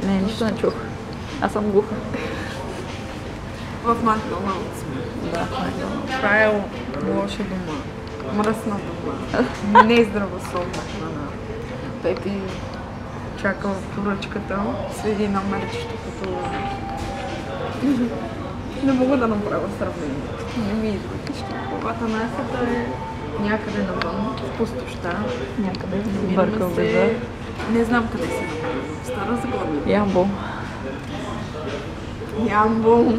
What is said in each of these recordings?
Не, нищо не чух. Аз съм глуха. В Макдоналдс. Да, в Макдоналдс. Това е лоша дума. Мръсна дума. Не е здравословна храна. Пепи чака в поръчката, следи на мерчето, като... Не мога да направя сравнение. Не ми идва нищо. Атанасията е някъде навън, в пустоща. Някъде Намираме бъркал се... беза. Не знам къде се намираме. В Стара Загора. Ямбол. Ямбол.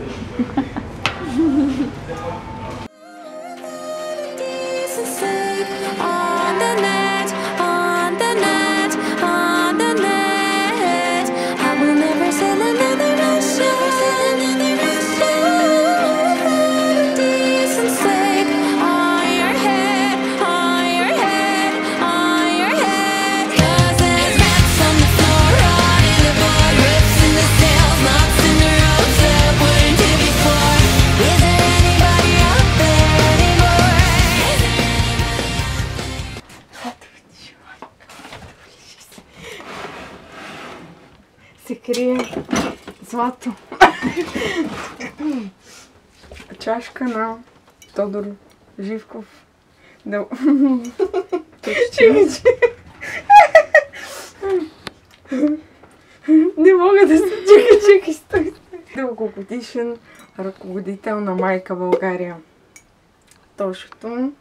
Се крие злато. Чашка на Тодор Живков. Да. Не мога да се чекай, стой. Дългогодишен ръководител на Майка България. Тошото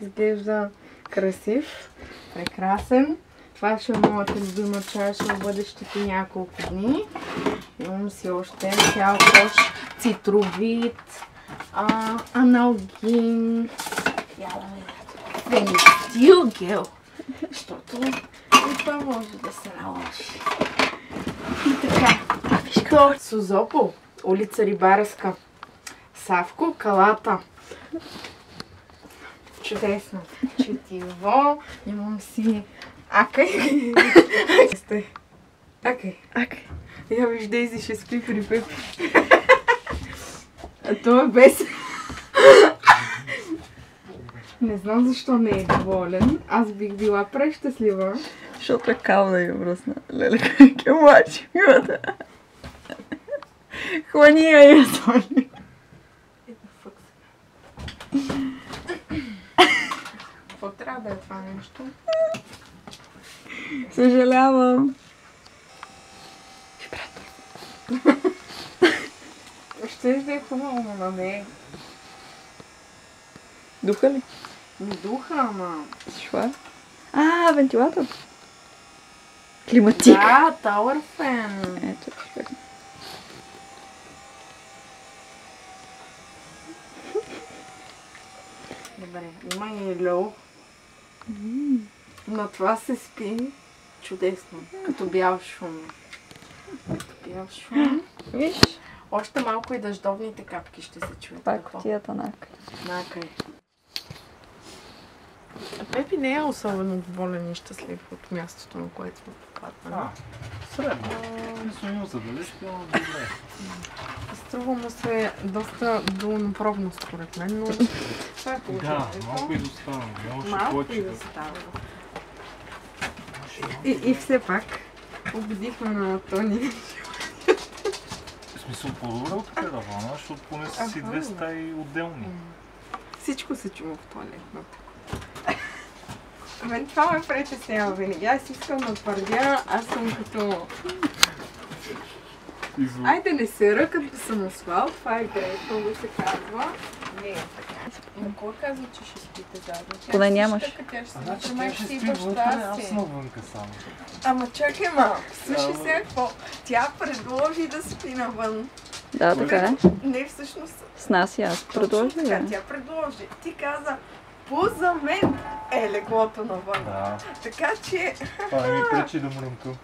изглежда красив, прекрасен. Това ще е моята любима чаша в бъдещите няколко дни. Имам си още цял кош цитровит, аналгин, фенистил гел, защото и това може да се наложи. И така, Созопол, улица Рибарска, Савко, Калата. Чудесно. Четиво, имам си акай. Стой. Акай. Я виж, Дейзи ще спи при Пепи. А това е без... Не знам защо не е доволен. Аз бих била прещастлива. Защото е кална и мръсна. Леле, как е младши. Хвани я и соли. Какво трябва да е това нещо? Съжалявам. Ще да е хубаво, но не. Духа ли? Не духа, ама... Шва? Вентилатор. Климатик. Да, Tower Fan. Ето, човек. Добре, има и лъв. На това се спи чудесно. Като бял шум. Виж, Още малко и дъждовните капки ще се чуят. това е кутията на Акай. Накай. Пепи не е особено доволен и щастлив от мястото, на което сме покатнали. Средно. Смисъл за дали спила добре. Струва му се доста долнопробно според мен, но това е положението. Да, малко и доставам. Малко и достава. И все пак убедихме на Тони. В смисъл по-добре от така да вана, защото поне са си две стаи отделни. Всичко се чува в туалетната. Мен това ме притеснява винаги. Аз искам да твърдя, аз съм като... Айде не се ръкат самосвал, това е грешно да се казва. Не е така. Но кой казва, че ще спите заедно? Поне нямаш. Значи тя ще спи вътре, аз съм навънка само. Ама чакай малко, слушай сега какво. Тя предложи да спи навън. Да, така е. Не, всъщност. С нас и аз предложи, така, да. тя предложи. Ти каза, поза мен е леглото навън. Да. Така че... Това не ми пречи да мрънкам.